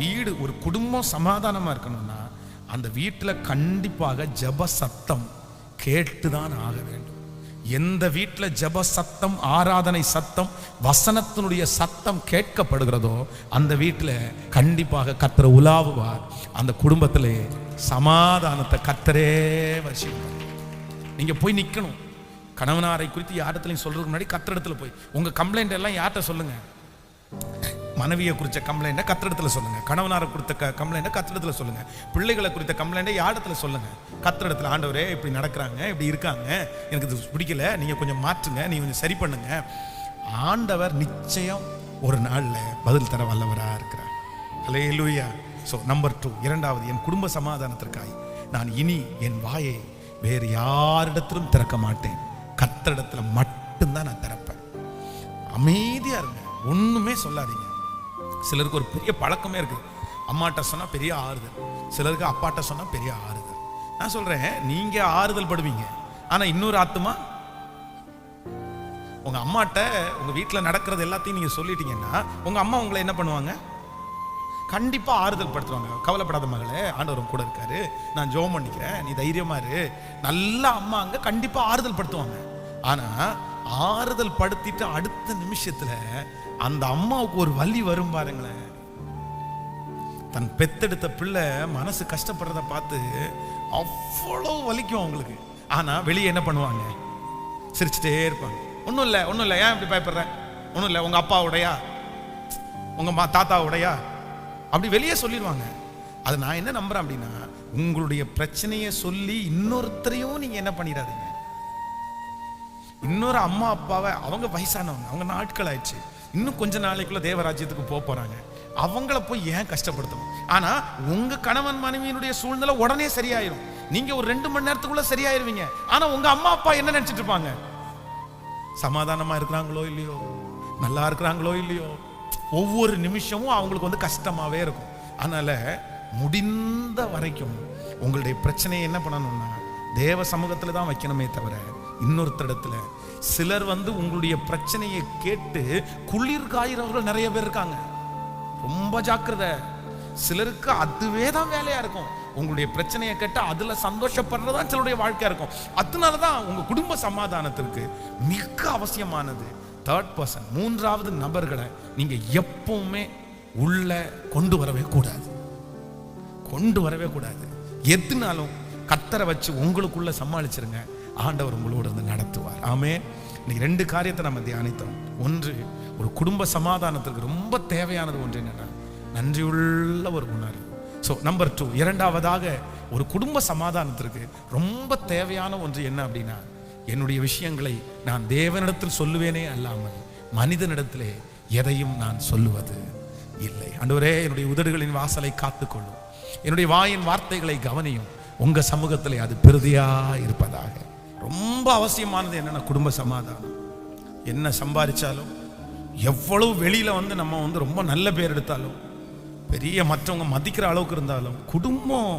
வீடு ஒரு குடும்பம் சமாதானமா இருக்கணும்னா அந்த வீட்டில் கண்டிப்பாக ஜெப சத்தம் கேட்டுதான் ஆக வேண்டும். எந்த வீட்டில் ஜெப சத்தம், ஆராதனை சத்தம், வசனத்தினுடைய சத்தம் கேட்கப்படுகிறதோ அந்த வீட்டில் கண்டிப்பாக கர்த்தர் உலாவுவார். அந்த குடும்பத்திலே சமாதானத்தை கர்த்தரே வசிப்பார். நீங்க போய் நிக்கணும். கணவனாரை குறித்து யாரிடத்துலையும் சொல்றதுக்கு முன்னாடி கர்த்தரிடத்துல போய் உங்க கம்ப்ளைண்ட் எல்லாம் யார்கிட்ட சொல்லுங்க. மனைவியை குறித்த கம்ப்ளைண்ட்டை கர்த்தரிடத்துல சொல்லுங்க. கணவனாரை குறித்த கம்ப்ளைண்ட்டை கர்த்தரிடத்துல சொல்லுங்க. பிள்ளைகளை குறித்த கம்ப்ளைண்ட்டை யாரிடத்துல சொல்லுங்க. கர்த்தரிடத்துல, ஆண்டவரே இப்படி நடக்கிறாங்க, இப்படி இருக்காங்க, எனக்கு இது பிடிக்கல, நீங்க கொஞ்சம் மாற்றுங்க, நீங்க கொஞ்சம் சரி பண்ணுங்க. ஆண்டவர் நிச்சயம் ஒரு நாள்ல பதில் தர வல்லவரா இருக்கிறார். ஹல்லேலூயா. ஸோ நம்பர் 2, இரண்டாவது, என் குடும்ப சமாதானத்திற்காய் நான் இனி என் வாயை வேறு யாரிடத்திலும் திறக்க மாட்டேன். கர்த்தரிடத்துல மட்டும்தான் நான் திறப்பேன். அமைதியா இருங்க, ஒண்ணுமே சொல்லாதீங்க. சிலருக்கு ஒரு பெரிய பழக்கமே இருக்கு. அம்மாட்ட சொன்னா பெரிய ஆறுதல், சிலருக்கு அப்பாட்ட சொன்னா பெரிய ஆறுதல். நான் சொல்றேன், நீங்க ஆறுதல் படுவீங்க, ஆனா இன்னொரு ஆத்துமா உங்க அம்மாட்ட உங்க வீட்டுல நடக்கிறது எல்லாத்தையும் நீங்க சொல்லிட்டீங்கன்னா உங்க அம்மா உங்களை என்ன பண்ணுவாங்க? கண்டிப்பா ஆறுதல் படுத்துவாங்க. கவலைப்படாத மகளே, ஆண்டவர் கூட இருக்காரு, நான் ஜெபம் பண்ணிக்கிறேன், நீ தைரியமா இரு. நல்ல அம்மா அங்க கண்டிப்பா ஆறுதல் படுத்துவாங்க. ஆனா ஆறுதல் படுத்திட்டு அடுத்த நிமிஷத்துல அந்த அம்மாவுக்கு ஒரு வலி வரும் பாருங்களேன். தன் பெத்தெடுத்த பிள்ளை மனசு கஷ்டப்படுறத பார்த்து அவ்வளவு வலிக்கும் அவங்களுக்கு. ஆனா வெளியே என்ன பண்ணுவாங்க? சிரிச்சுட்டே இருப்பாங்க. ஒன்றும் இல்லை, ஒன்றும் இல்லை, ஏன் இப்படி பயப்படுற, ஒன்றும் இல்லை, உங்க அப்பாவுடையா, உங்க தாத்தாவுடையா, அப்படி வெளியே சொல்லிடுவாங்க. அது நான் என்ன நம்புறேன் அப்படின்னா, உங்களுடைய பிரச்சனையை சொல்லி இன்னொருத்தரையும் நீங்க என்ன பண்ணிடாதீங்க. இன்னொரு அம்மா அப்பாவை, அவங்க வயசானவங்க, அவங்க நாட்கள் ஆயிடுச்சு, இன்னும் கொஞ்ச நாளைக்குள்ள தேவராஜ்யத்துக்கு போக போறாங்க, அவங்கள போய் ஏன் கஷ்டப்படுத்தணும்? ஆனா உங்க கணவன் மனைவியினுடைய சூழ்நிலை உடனே சரியாயிரும். நீங்க ஒரு 2 மணி நேரத்துக்குள்ள சரியாயிருவீங்க. ஆனா உங்க அம்மா அப்பா என்ன நினைச்சிட்டு இருப்பாங்க? சமாதானமா இருக்கிறாங்களோ இல்லையோ, நல்லா இருக்கிறாங்களோ இல்லையோ, ஒவ்வொரு நிமிஷமும் அவங்களுக்கு வந்து கஷ்டமாவே இருக்கும். அதனால முடிந்த வரைக்கும் உங்களுடைய பிரச்சனையை என்ன பண்ணணும்னா தேவ சமூகத்துல தான் வைக்கணுமே தவிர இன்னொருத்தரிடத்துல. சிலர் வந்து உங்களுடைய பிரச்சனையை கேட்டு குளிர் காயிறவர்கள் நிறைய பேர் இருக்காங்க. ரொம்ப ஜாக்கிரதை. சிலருக்கு அதுவே தான் வேலையா இருக்கும். உங்களுடைய பிரச்சனையை கேட்டு அதுல சந்தோஷப்படுறதா சிலருடைய வாழ்க்கையா இருக்கும். அதனாலதான் உங்க குடும்ப சமாதானத்திற்கு மிக அவசியமானது தேர்ட் பர்சன், மூன்றாவது நபர்களை நீங்க எப்பவுமே உள்ள கொண்டு வரவே கூடாது. கொண்டு வரவே கூடாது. எதுனாலும் கர்த்தரை வச்சு உங்களுக்குள்ள சமாளிச்சிருங்க. ஆண்டவர் உங்களோட இருந்து நடத்துவார். ஆமென். இன்னைக்கு 2 காரியத்தை நம்ம தியானித்தோம். ஒன்று, ஒரு குடும்ப சமாதானத்திற்கு ரொம்ப தேவையானது ஒன்று என்னன்னா நன்றியுள்ள ஒரு உணர்வு. ஸோ நம்பர் 2, இரண்டாவதாக ஒரு குடும்ப சமாதானத்திற்கு ரொம்ப தேவையான ஒன்று என்ன அப்படின்னா, என்னுடைய விஷயங்களை நான் தேவனிடத்தில் சொல்லுவேனே அல்லாமல் மனிதனிடத்திலே எதையும் நான் சொல்லுவது இல்லை. ஆண்டவரே, என்னுடைய உதடுகளின் வாசலை காத்துக்கொள்ளும், என்னுடைய வாயின் வார்த்தைகளை கவனியும், உங்க சமூகத்திலே அது பெருதியா இருப்பதாக. ரொம்ப அவசியமானது என்னன்னா குடும்ப சமாதானம். என்ன சம்பாதிச்சாலும், எவ்வளவு வெளியில வந்து நம்ம வந்து ரொம்ப நல்ல பேர் எடுத்தாலும், பெரிய மற்றவங்க மதிக்கிற அளவுக்கு இருந்தாலும், குடும்பம்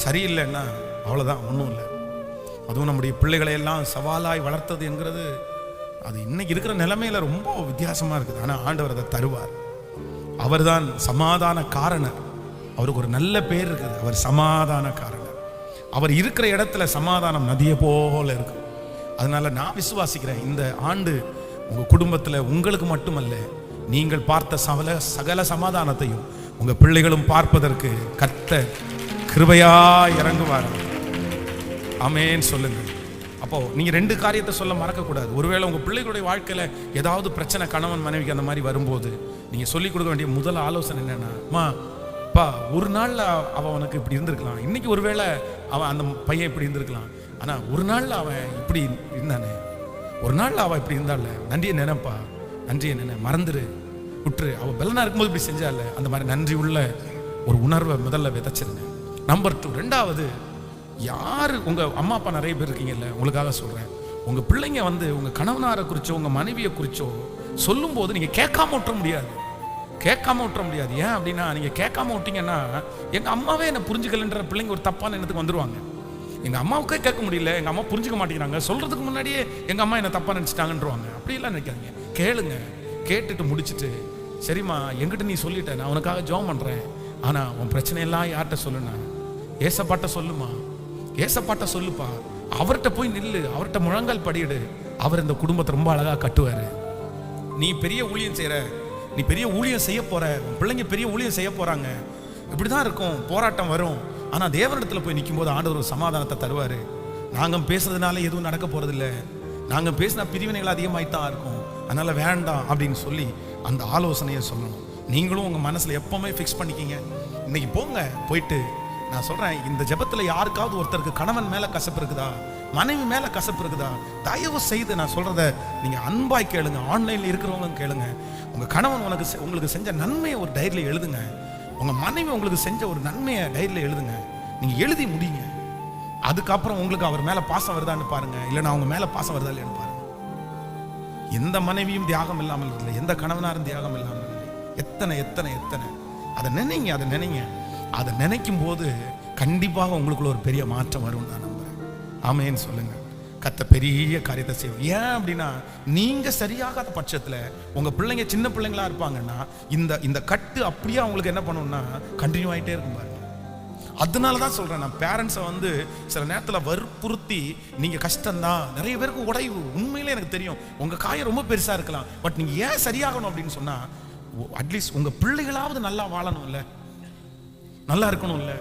சரியில்லைன்னா அவ்வளவுதான், ஒன்றும் இல்லை. அதுவும் நம்முடைய பிள்ளைகளை எல்லாம் சவாலாய் வளர்த்தது என்கிறது அது இன்னைக்கு இருக்கிற நிலைமையில ரொம்ப வித்தியாசமா இருக்குது. ஆனா ஆண்டவர் அதை தருவார். அவர் தான் சமாதான காரணர். அவருக்கு ஒரு நல்ல பேர் இருக்குது, அவர் சமாதான காரணர். அவர் இருக்கிற இடத்துல சமாதானம் நதியை போல இருக்கும். அதனால நான் விசுவாசிக்கிறேன், இந்த ஆண்டு உங்க குடும்பத்துல உங்களுக்கு மட்டுமல்ல, நீங்கள் பார்த்த சகல சமாதானத்தையும் உங்க பிள்ளைகளும் பார்ப்பதற்கு கர்த்தர் கிருபையா இறங்குவார். ஆமென் சொல்லுங்க. அப்போ நீங்க 2 காரியத்தை சொல்ல மறக்க கூடாது. ஒருவேளை உங்க பிள்ளைகளுடைய வாழ்க்கையில ஏதாவது பிரச்சனை, கணவன் மனைவிக்கு அந்த மாதிரி வரும்போது நீங்க சொல்லிக் கொடுக்க வேண்டிய முதல் ஆலோசனை என்னன்னா, அம்மா அப்பா, ஒரு நாள்ல அவனுக்கு இப்படி இருந்திருக்கலாம், இன்னைக்கு ஒருவேளை அவன் அந்த பையன் இப்படி இருந்திருக்கலாம், ஆனா ஒரு நாள்ல அவன் இப்படி இருந்தானே, ஒரு நாள்ல அவன் இப்படி இருந்தால, நன்றியை நினைப்பா, நன்றியை நினை, மறந்துரு, விட்டுரு. அவன் பலனா இருக்கும்போது இப்படி செஞ்சால, அந்த மாதிரி நன்றி உள்ள ஒரு உணர்வை முதல்ல விதைச்சிருங்க. நம்பர் 2, ரெண்டாவது, யாரு உங்க அம்மா அப்பா நிறைய பேர் இருக்கீங்கல்ல, உங்களுக்காக சொல்றேன், உங்க பிள்ளைங்க வந்து உங்க கணவனாரை குறிச்சோ உங்க மனைவியை குறிச்சோ சொல்லும் போது நீங்க கேட்காம விட்டுற முடியாது. கேட்காம விட்டுற முடியாது. ஏன் அப்படின்னா, நீங்க கேட்காம விட்டீங்கன்னா எங்க அம்மாவே என்ன புரிஞ்சுக்கலன்ற பிள்ளைங்க ஒரு தப்பான எண்ணத்துக்கு வந்துருவாங்க. எங்க அம்மாவுக்கே கேட்க முடியல, எங்க அம்மா புரிஞ்சுக்க மாட்டேங்கிறாங்க, சொல்றதுக்கு முன்னாடியே எங்க அம்மா என்ன தப்பா நினைச்சிட்டாங்கன்றவாங்க. அப்படி எல்லாம் நினைக்காதீங்க. கேளுங்க, கேட்டுட்டு முடிச்சுட்டு சரிம்மா என்கிட்ட நீ சொல்லிட்ட, நான் உனக்காக ஜெபம் பண்றேன். ஆனா உன் பிரச்சனையெல்லாம் யார்கிட்ட சொல்லுண்ணா? ஏசப்பாட்ட சொல்லுமா, ஏசப்பாட்ட சொல்லுப்பா. அவர்கிட்ட போய் நில்லு, அவர்கிட்ட முழங்கால் படியிடு. அவர் இந்த குடும்பத்தை ரொம்ப அழகா கட்டுவாரு. நீ பெரிய ஊழியம் செய்யற, நீ பெரிய ஊழியம் செய்ய போற, உன் பிள்ளைங்க பெரிய ஊழியம் செய்ய போறாங்க. இப்படிதான் இருக்கும், போராட்டம் வரும். ஆனா தேவனிடத்துல போய் நிற்கும் போது ஆண்டவர் ஒரு சமாதானத்தை தருவாரு. நாங்க பேசுறதுனால எதுவும் நடக்க போறது இல்லை, நாங்க பேசினா பிரிவினைகள் அதிகமாயித்தான் இருக்கும், அதனால வேண்டாம் அப்படின்னு சொல்லி அந்த ஆலோசனையை சொல்லணும். நீங்களும் உங்க மனசுல எப்பவுமே ஃபிக்ஸ் பண்ணிக்கிங்க. இன்னைக்கு போங்க, போயிட்டு நான் சொல்றேன், இந்த ஜெபத்துல யாருக்காவது ஒருத்தருக்கு கணவன் மேல கசப்பு இருக்குதா, மனைவி மேல கசப்பு இருக்குதா, தயவு செய்து நான் சொல்றத நீங்க அன்பாய் கேளுங்க. ஆன்லைன்ல இருக்கிறவங்க கேளுங்க. உங்க கணவன் உங்களுக்கு செஞ்ச நன்மையை ஒரு டைரியில எழுதுங்க. உங்க மனைவி உங்களுக்கு செஞ்ச ஒரு நன்மையை டைரியில எழுதுங்க. நீங்க எழுதி முடிங்க. அதுக்கப்புறம் உங்களுக்கு அவர் மேல பாசம் வருதான்னு பாருங்க, இல்லைன்னா அவங்க மேல பாசம் வருதா இல்லைன்னு பாருங்க. எந்த மனைவியும் தியாகம் இல்லாமல் இல்லை, எந்த கணவனாரும் தியாகம் இல்லாமல் இல்லை. எத்தனை எத்தனை எத்தனை அதை நினைங்க, அதை நினைங்க. அதை நினைக்கும் போது கண்டிப்பாக உங்களுக்குள்ள ஒரு பெரிய மாற்றம் வரும் நான் நம்புறேன். ஆமேன்னு சொல்லுங்க. கத்த பெரிய காரியத்தை செய்யும். ஏன் அப்படின்னா, நீங்க சரியாகாத பட்சத்துல உங்க பிள்ளைங்க சின்ன பிள்ளைங்களா இருப்பாங்கன்னா இந்த கட்டு அப்படியே அவங்களுக்கு என்ன பண்ணும்னா கண்டினியூ ஆகிட்டே இருக்கும் பாருங்க. அதனாலதான் சொல்றேன், நான் பேரண்ட்ஸை சில நேரத்தில் வற்புறுத்தி நீங்க கஷ்டம்தான், நிறைய பேருக்கு உடைவு. உண்மையிலே எனக்கு தெரியும் உங்க காயம் ரொம்ப பெருசா இருக்கலாம், பட் நீங்க ஏன் சரியாகணும் அப்படின்னு சொன்னா, அட்லீஸ்ட் உங்க பிள்ளைகளாவது நல்லா வாழணும் இல்ல, நல்லா இருக்கணும் இல்ல,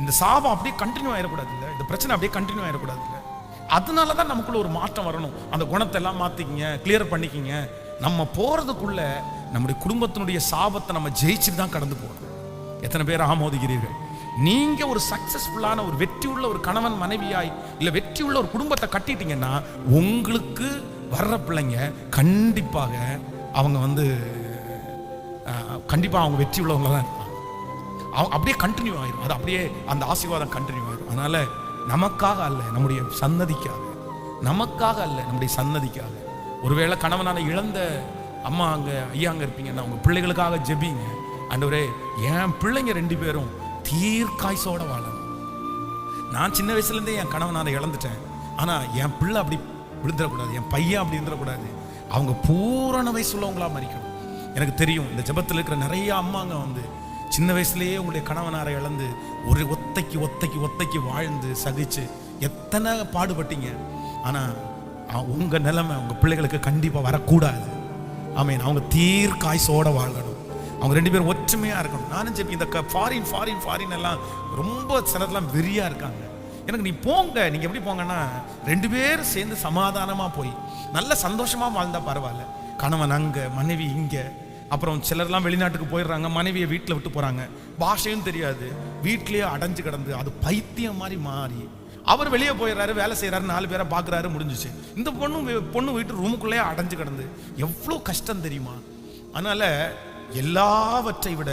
இந்த சாபம் அப்படியே கண்டினியூ ஆயிடக்கூடாது இல்ல, இந்த பிரச்சனை அப்படியே கண்டினியூ ஆயிடக்கூடாது இல்ல. அதனாலதான் நமக்குள்ள ஒரு மாற்றம் வரணும். அந்த குணத்தை எல்லாம் மாத்திக்கிங்க, கிளியர் பண்ணிக்கிங்க. நம்ம போறதுக்குள்ள நம்முடைய குடும்பத்தினுடைய சாபத்தை நம்ம ஜெயிச்சுட்டு தான் கடந்து போகணும். எத்தனை பேர் ஆமோதிக்கிறீர்கள்? நீங்க ஒரு சக்சஸ்ஃபுல்லான ஒரு வெற்றி உள்ள ஒரு கணவன் மனைவியாய் இல்ல வெற்றி உள்ள ஒரு குடும்பத்தை கட்டிட்டீங்கன்னா, உங்களுக்கு வர்ற பிள்ளைங்க கண்டிப்பாக அவங்க கண்டிப்பா அவங்க வெற்றி உள்ளவங்கள தான் இருப்பாங்க. அப்படியே கண்டினியூ ஆயிரும். அது அப்படியே அந்த ஆசீர்வாதம் கண்டினியூ ஆயிரும். அதனால நமக்காக அல்ல, நம்முடைய சன்னதிக்காக, நமக்காக அல்ல, நம்முடைய சன்னதிக்காக. ஒருவேளை கணவனால இழந்த அம்மா அங்க ஐயா அங்க இருப்பீங்கன்னா, உங்க பிள்ளைகளுக்காக ஜெபிங்க. ஆண்டவரே, என் பிள்ளைங்க 2 பேரும் தீர்க்காய்சோட வாழணும். நான் சின்ன வயசுல இருந்தே என் கணவனால இழந்துட்டேன், ஆனா என் பிள்ளை அப்படி விழுந்துடக்கூடாது, என் பையன் அப்படி இருந்துடக்கூடாது. அவங்க பூரண வயசுள்ளவங்களா மறிக்கணும். எனக்கு தெரியும், இந்த ஜெபத்தில் இருக்கிற நிறைய அம்மாங்க சின்ன வயசுலேயே உங்களுடைய கணவனாரை இழந்து ஒரு ஒத்தைக்கு ஒத்தைக்கு ஒத்தைக்கு வாழ்ந்து சகிச்சு எத்தனை பாடுபட்டீங்க. ஆனால் உங்க நிலைமை உங்க பிள்ளைகளுக்கு கண்டிப்பாக வரக்கூடாது. ஆமீன். அவங்க தீர்க்காய்சோட வாழணும். அவங்க 2 பேரும் ஒற்றுமையா இருக்கணும். நானும் ஜெபி, இந்த ஃபாரின் எல்லாம் ரொம்ப சிலர்லாம் வெறியா இருக்காங்க. எனக்கு நீ போங்க, நீங்க எப்படி போங்கன்னா 2 பேரும் சேர்ந்து சமாதானமா போய் நல்ல சந்தோஷமா வாழ்ந்தா பரவாயில்ல. கணவன் அங்க, மனைவி இங்க. அப்புறம் சிலர்லாம் வெளிநாட்டுக்கு போயிடுறாங்க, மனைவியை வீட்டில் விட்டு போறாங்க, பாஷையும் தெரியாது, வீட்லயே அடைஞ்சு கிடந்து அது பைத்தியம் மாதிரி மாறி அவர் வெளியே போயிடுறாரு, வேலை செய்யறாரு, 4 பேரை பார்க்குறாரு, முடிஞ்சிச்சு. இந்த பொண்ணு வீட்டு ரூமுக்குள்ளேயே அடைஞ்சு கிடந்து எவ்வளோ கஷ்டம் தெரியுமா? அதனால எல்லாவற்றை விட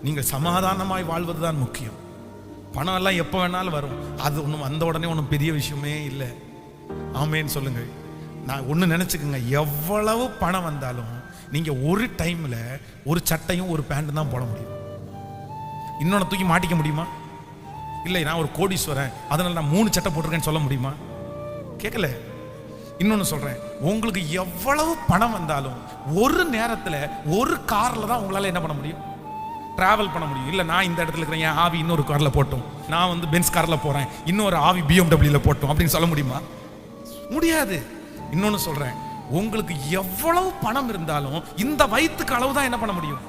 நீங்கள் சமாதானமாய் வாழ்வதுதான் முக்கியம். பணம் எல்லாம் எப்போ வேணாலும் வரும், அது ஒன்றும் வந்த உடனே ஒன்றும் பெரிய விஷயமே இல்லை. ஆமேன்னு சொல்லுங்க. நான் ஒன்று நினச்சிக்கோங்க, எவ்வளவு பணம் வந்தாலும் நீங்கள் ஒரு டைமில் ஒரு சட்டையும் ஒரு பேண்ட்டும் தான் போட முடியும். இன்னொன்று தூக்கி மாட்டிக்க முடியுமா? இல்லை, நான் ஒரு கோடீஸ்வரன் அதனால நான் 3 சட்டை போட்டிருக்கேன்னு சொல்ல முடியுமா? கேட்கல. இன்னொன்று சொல்கிறேன், உங்களுக்கு எவ்வளவு பணம் வந்தாலும் ஒரு நேரத்தில் ஒரு காரில் தான் உங்களால் என்ன பண்ண முடியும்? டிராவல் பண்ண முடியும். இல்லை, நான் இந்த இடத்துல இருக்கிறேன், என் ஆவி இன்னொரு காரில் போட்டோம், நான் பென்ஸ் காரில் போகிறேன், இன்னொரு ஆவி BMW போட்டோம் அப்படின்னு சொல்ல முடியுமா? முடியாது. இன்னொன்று சொல்கிறேன், உங்களுக்கு எவ்வளவு பணம் இருந்தாலும் இந்த வயிற்றுக்கு அளவு தான் என்ன பண்ண முடியும்?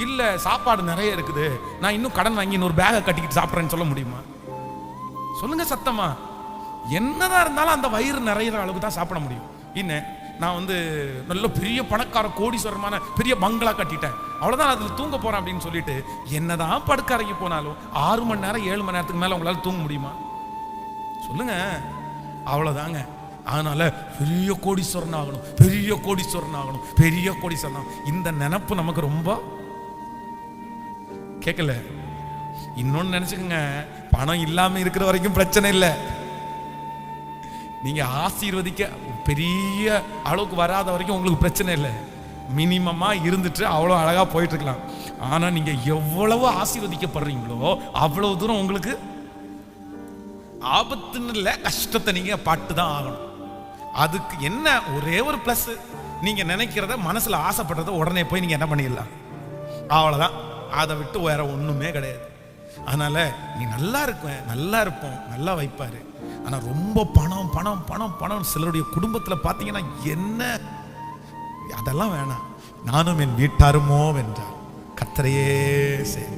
இல்லை, சாப்பாடு நிறைய இருக்குது, நான் இன்னும் கடன் வாங்கி இன்னொரு பேகை கட்டிக்கிட்டு சாப்பிட்றேன்னு சொல்ல முடியுமா? சொல்லுங்க சத்தமா. என்னதான் இருந்தாலும் அந்த வயிறு நிறையிற அளவுக்கு தான் சாப்பிட முடியும். இன்னும் நான் நல்ல பெரிய பணக்கார கோடீஸ்வரமான பெரிய பங்களா கட்டிட்டேன், அவ்வளோதான், அதில் தூங்க போகிறேன் அப்படின்னு சொல்லிட்டு என்னதான் படுக்கறைக்கு போனாலும் 6 மணி நேரம் 7 மணி நேரத்துக்கு மேலே உங்களால் தூங்க முடியுமா? சொல்லுங்க. அவ்வளோதாங்க. அதனால பெரிய கோடீஸ்வரன் ஆகணும், பெரிய கோடீஸ்வரன் ஆகணும், பெரிய கோடீஸ்வரன். இந்த நினைப்பு நமக்கு ரொம்ப கேட்கல. இன்னொன்னு நினைச்சுக்கோங்க, பணம் இல்லாம இருக்கிற வரைக்கும் பிரச்சனை இல்லை. நீங்க ஆசீர்வதிக்க பெரிய அளவுக்கு வராத வரைக்கும் உங்களுக்கு பிரச்சனை இல்லை. மினிமமா இருந்துட்டு அவ்வளோ அழகா போயிட்டு இருக்கலாம். ஆனா நீங்க எவ்வளவு ஆசீர்வதிக்கப்படுறீங்களோ அவ்வளவு தூரம் உங்களுக்கு ஆபத்துன்னு இல்லை, கஷ்டத்தை நீங்க பாட்டு தான் ஆகணும். அதுக்கு என்ன ஒரே ஒரு பிளஸ், நீங்க நினைக்கிறத மனசுல ஆசைப்படுறத உடனே போய் நீங்க என்ன பண்ணிடலாம், அவ்வளவுதான். அதை விட்டு வேற ஒண்ணுமே கிடையாது. அதனால நீ நல்லா இருப்போம், நல்லா வைப்பாரு. ஆனா ரொம்ப பணம் பணம் பணம் பணம். சிலருடைய குடும்பத்துல பாத்தீங்கன்னா என்ன, அதெல்லாம் வேணாம். நானும் என் வீட்டாருமோ வென்றார் கர்த்தரையே செய்.